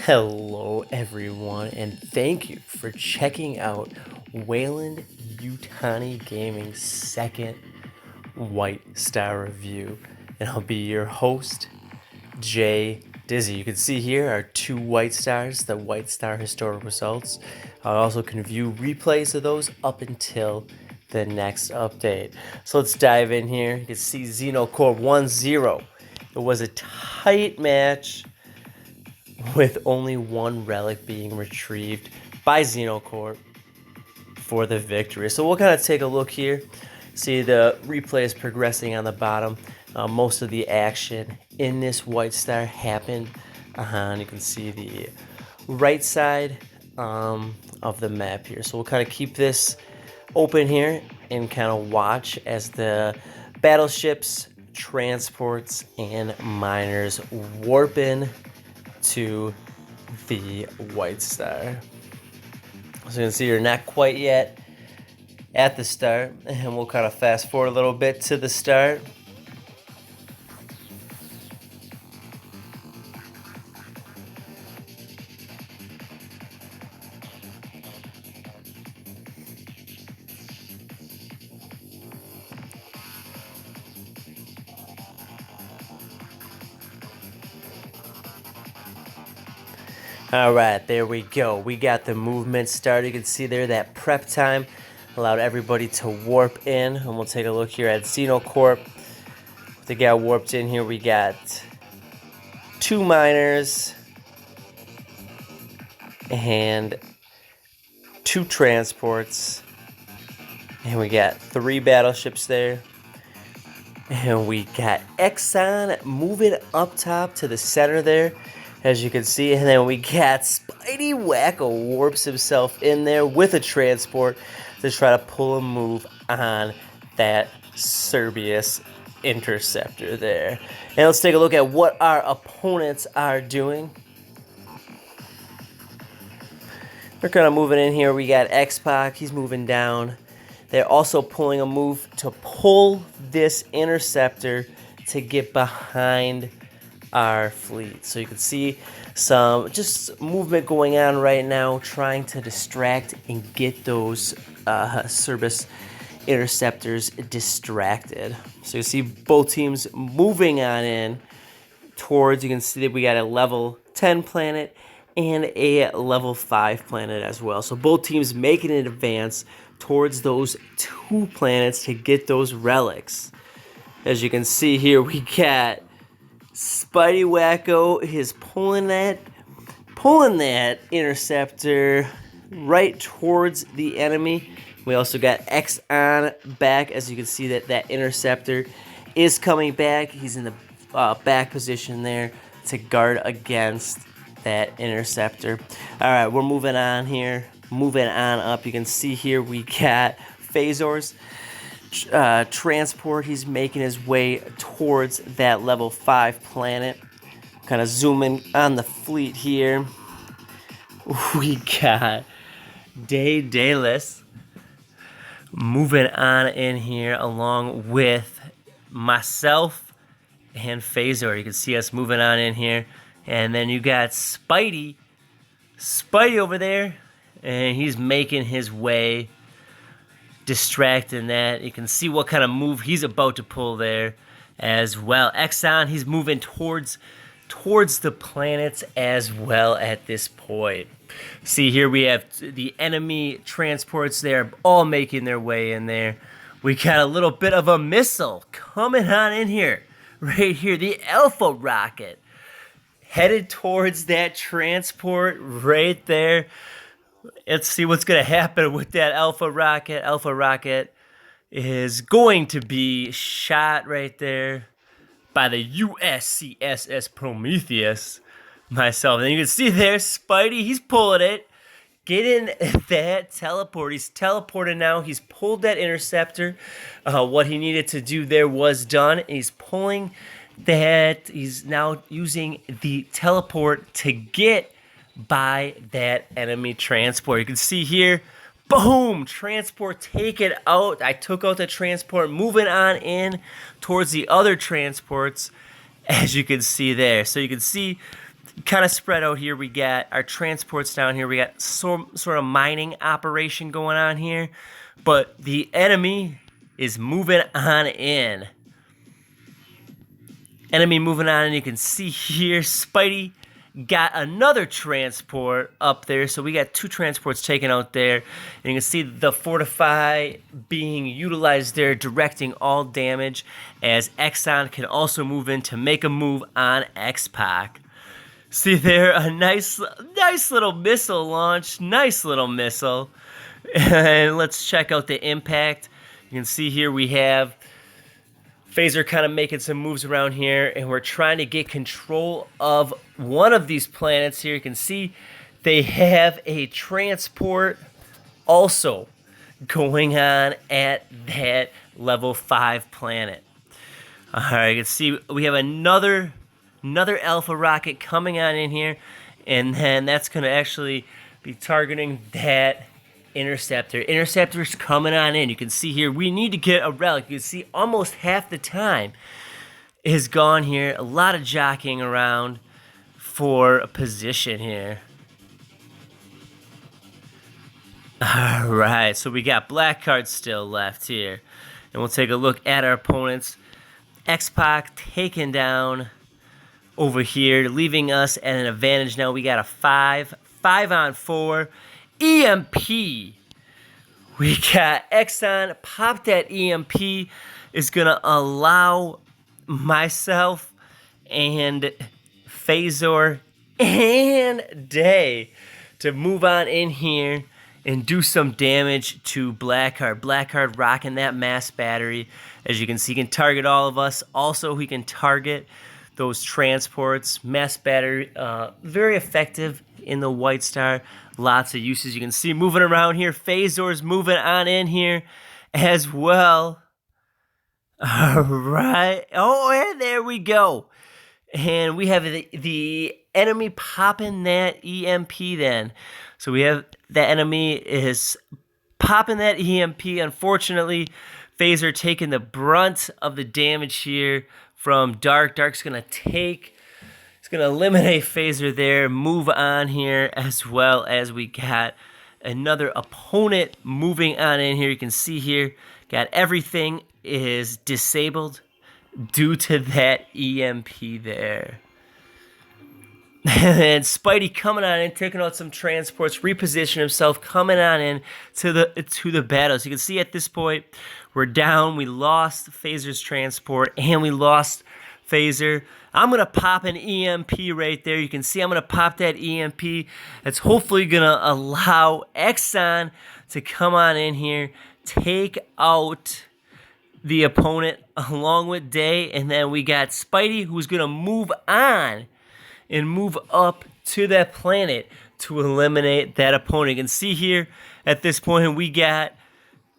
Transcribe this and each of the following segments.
Hello everyone, and thank you for checking out Weyland-Yutani Gaming's second White Star review. And I'll be your host, JDIZZY. You can see here our two White Stars, the White Star historic results. I also can view replays of those up until the next update. So let's dive in here. You can see XenoCorp 1-0. It was a tight match with only one relic being retrieved by XenoCorp for the victory. So we'll kind of take a look here. See the replay is progressing on the bottom. Most of the action in this White Star happened on, you can see the right side of the map here. So we'll kind of keep this open here and kind of watch as the battleships, transports, and miners warp in to the White Star. So you can see you're not quite yet at the start, and we'll kind of fast forward a little bit to the start. All right, there we go. We got the movement started. You can see there that prep time allowed everybody to warp in. And we'll take a look here at XenoCorp. They got warped in here. We got two miners and two transports. And we got three battleships there. And we got Exxon moving up top to the center there, as you can see. And then we got Spidey Wacko warps himself in there with a transport to try to pull a move on that Cerberus Interceptor there. And let's take a look at what our opponents are doing. We're kind of moving in here. We got X-Pac. He's moving down. They're also pulling a move to pull this Interceptor to get behind our fleet. So you can see some just movement going on right now, trying to distract and get those Cerberus Interceptors distracted. So you see both teams moving on in towards, you can see that we got a level 10 planet and a level 5 planet as well. So both teams making an advance towards those two planets to get those relics. As you can see here, we got Spidey Wacko is pulling that Interceptor right towards the enemy. We also got X on back, as you can see that Interceptor is coming back. He's in the back position there to guard against that Interceptor. All right, we're moving on here, moving on up. You can see here we got Phasors. Transport, he's making his way towards that level 5 planet. Kind of zooming on the fleet here. We got Daedalus moving on in here along with myself and Phasor. You can see us moving on in here. And then you got Spidey over there, and he's making his way, distracting that. You can see what kind of move he's about to pull there as well. Exxon, he's moving towards the planets as well at this point. See here we have the enemy transports there, all making their way in there. We got a little bit of a missile coming on in here, right here, the Alpha rocket headed towards that transport right there. Let's see what's going to happen with that Alpha rocket. Alpha rocket is going to be shot right there by the USCSS Prometheus myself. And you can see there, Spidey, he's pulling it. Getting that teleport. He's teleported now. He's pulled that Interceptor. What he needed to do there was done. He's pulling that. He's now using the teleport to get by that enemy transport. You can see here, boom, transport, take it out. I took out the transport, moving on in towards the other transports, as you can see there. So you can see kind of spread out here. We got our transports down here. We got some sort of mining operation going on here. But the enemy is moving on in. Enemy moving on, and you can see here, Spidey got another transport up there. So we got 2 transports taken out there. And you can see the Fortify being utilized there, directing all damage, as Exxon can also move in to make a move on X-Pac. See there, a nice little missile launch. Nice little missile. And let's check out the impact. You can see here we have Phaser kind of making some moves around here, and we're trying to get control of one of these planets here. You can see they have a transport also going on at that level 5 planet. All right, you can see we have another Alpha rocket coming on in here, and then that's going to actually be targeting that Interceptor. Interceptor's coming on in. You can see here we need to get a relic. You can see almost half the time is gone here. A lot of jockeying around for a position here. Alright, so we got black cards still left here. And we'll take a look at our opponents. X-Pac taken down over here, leaving us at an advantage now. We got a 5-on-4 EMP. We got Exxon. Pop that EMP is going to allow myself and Phasor and Day to move on in here and do some damage to Blackheart. Blackheart rocking that mass battery. As you can see, he can target all of us. Also, he can target those transports. Mass battery, very effective in the White Star. Lots of uses. You can see moving around here. Phazor's moving on in here as well. All right. Oh, and there we go. And we have the enemy popping that EMP then. So we have the enemy is popping that EMP. Unfortunately, Phasor taking the brunt of the damage here from Dark. Dark's going to take... Gonna eliminate Phasor there, move on here, as well as we got another opponent moving on in here. You can see here, got everything is disabled due to that EMP there. And Spidey coming on in, taking out some transports, repositioning himself, coming on in to the battle. So you can see at this point, we're down. We lost Phasor's transport, and we lost Phasor. I'm going to pop an EMP right there. You can see I'm going to pop that EMP. That's hopefully going to allow Exxon to come on in here, take out the opponent along with Day. And then we got Spidey, who's going to move on and move up to that planet to eliminate that opponent. You can see here at this point we got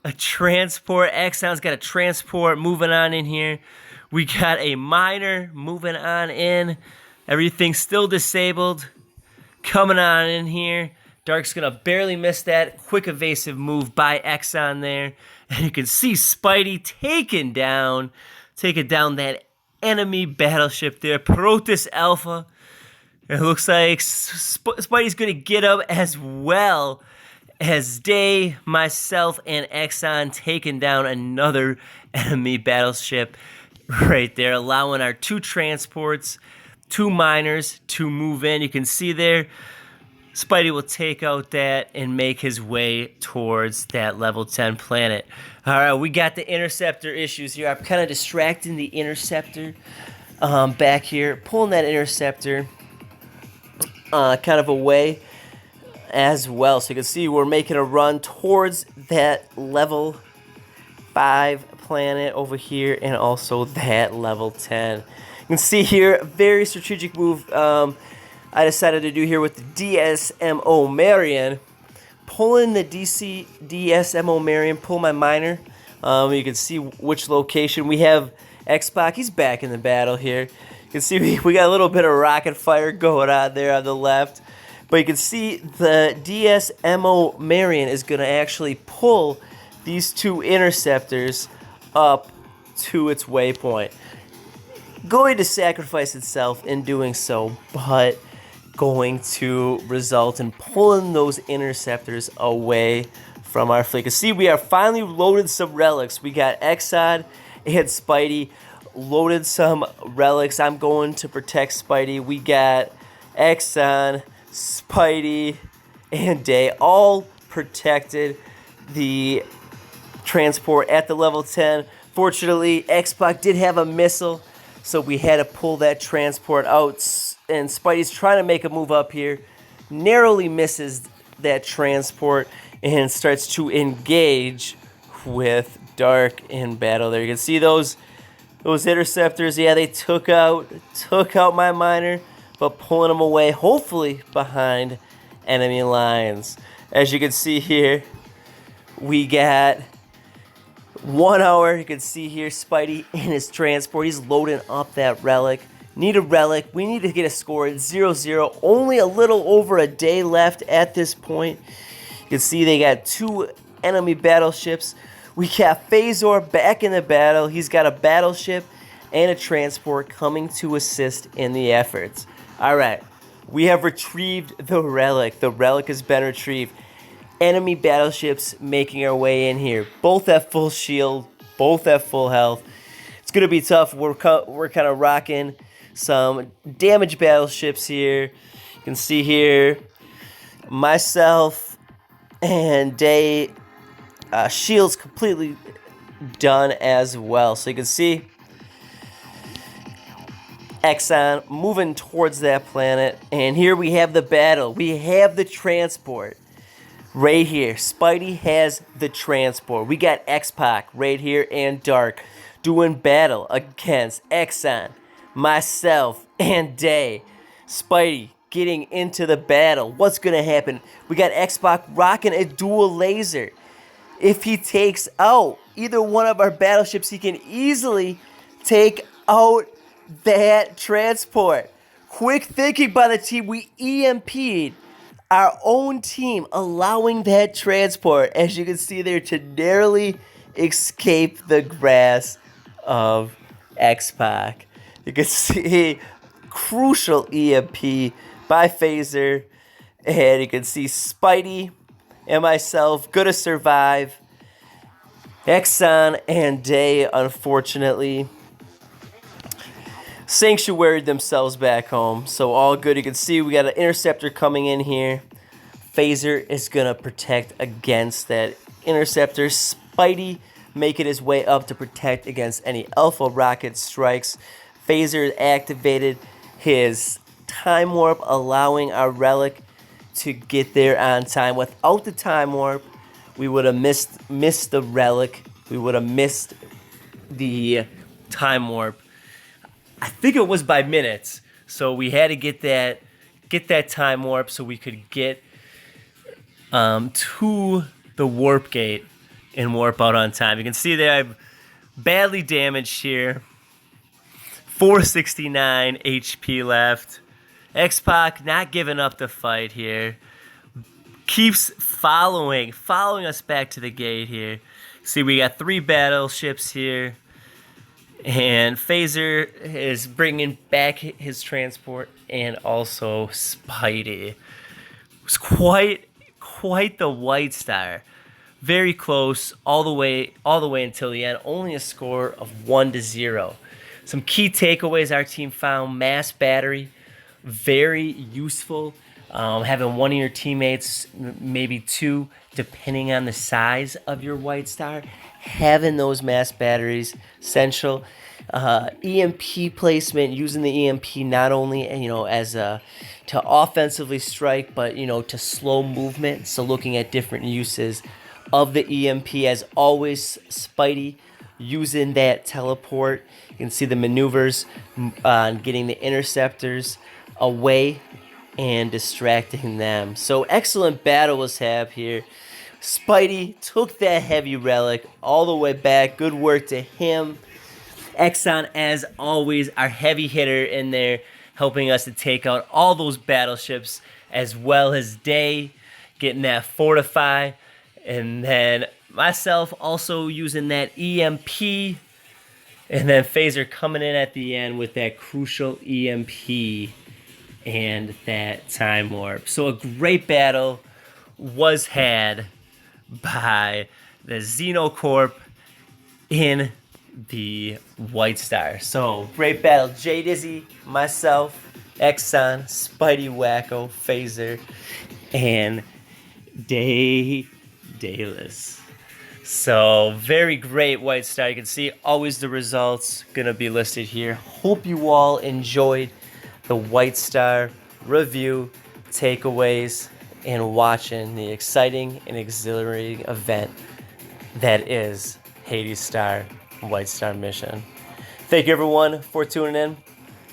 a transport. Exxon's got a transport moving on in here. We got a miner moving on in. Everything's still disabled. Coming on in here. Dark's going to barely miss that. Quick evasive move by Exxon there. And you can see Spidey taking down that enemy battleship there. Protoss Alpha. It looks like Spidey's going to get up as well as Day, myself, and Exxon taking down another enemy battleship right there, allowing our 2 transports, 2 miners to move in. You can see there, Spidey will take out that and make his way towards that level 10 planet. All right, we got the Interceptor issues here. I'm kind of distracting the Interceptor back here, pulling that Interceptor kind of away as well. So you can see we're making a run towards that level 5 planet over here, and also that level 10. You can see here a very strategic move I decided to do here with the DSMO Marion. Pulling the DSMO Marion, pull my miner. You can see which location. We have X-Pac, he's back in the battle here. You can see we got a little bit of rocket fire going on there on the left. But you can see the DSMO Marion is going to actually pull these 2 interceptors up to its waypoint. Going to sacrifice itself in doing so, but going to result in pulling those interceptors away from our fleet. You see, we are finally loaded some relics. We got Exxon and Spidey loaded some relics. I'm going to protect Spidey. We got Exxon, Spidey, and Day all protected the transport at the level 10. Fortunately, X-Pac did have a missile, so we had to pull that transport out. And Spidey's trying to make a move up here, narrowly misses that transport, and starts to engage with Dark in battle. There you can see those interceptors. Yeah, they took out my miner, but pulling them away, hopefully behind enemy lines. As you can see here, we got 1 hour. You can see here Spidey in his transport. He's loading up that relic. Need a relic. We need to get a score at 0-0. Only a little over a day left at this point. You can see they got 2 enemy battleships. We got Phasor back in the battle. He's got a battleship and a transport coming to assist in the efforts. All right, we have retrieved the relic. The relic has been retrieved. Enemy battleships making our way in here. Both at full shield, both at full health. It's going to be tough. We're kind of rocking some damaged battleships here. You can see here myself and Day shields completely done as well. So you can see Exxon moving towards that planet. And here we have the battle. We have the transport right here. Spidey has the transport. We got X-Pac right here and Dark doing battle against Exxon, myself, and Day. Spidey getting into the battle. What's going to happen? We got X-Pac rocking a dual laser. If he takes out either one of our battleships, he can easily take out that transport. Quick thinking by the team. We EMP'd our own team, allowing that transport, as you can see there, to narrowly escape the grasp of X-Pac. You can see crucial EMP by Phaser, and you can see Spidey and myself gonna survive. Exxon and Day, unfortunately, sanctuaried themselves back home. So all good. You can see we got an interceptor coming in here. Phaser is gonna protect against that interceptor. Spidey making his way up to protect against any Alpha rocket strikes. Phaser activated his time warp, allowing our relic to get there on time. Without the time warp, we would have missed the relic. We would have missed the time warp. I think it was by minutes. So we had to get that time warp so we could get to the warp gate and warp out on time. You can see that I'm badly damaged here. 469 HP left. X-Pac not giving up the fight here. Keeps following us back to the gate here. See, we got 3 battleships here. And Phaser is bringing back his transport, and also Spidey. It was quite the White Star. Very close all the way until the end. Only a score of 1-0. Some key takeaways our team found: mass battery, very useful. Having one of your teammates, maybe 2, depending on the size of your White Star. Having those mass batteries, essential. EMP placement, using the EMP not only as to offensively strike, but to slow movement. So looking at different uses of the EMP. As always, Spidey using that teleport. You can see the maneuvers on getting the interceptors away and distracting them. So excellent battle was had here. Spidey took that heavy relic all the way back. Good work to him. Exxon, as always, our heavy hitter in there, helping us to take out all those battleships, as well as Day getting that Fortify. And then myself also using that EMP. And then Phaser coming in at the end with that crucial EMP and that time warp. So a great battle was had by the XenoCorp in the White Star. So great battle. JDIZZY, myself, Exxon, Spidey Wacko, Phaser, and Dayless. So very great White Star. You can see always the results gonna be listed here. Hope you all enjoyed the White Star review, takeaways, and watching the exciting and exhilarating event that is Hades Star White Star mission. Thank you everyone for tuning in.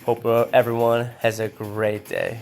Hope everyone has a great day.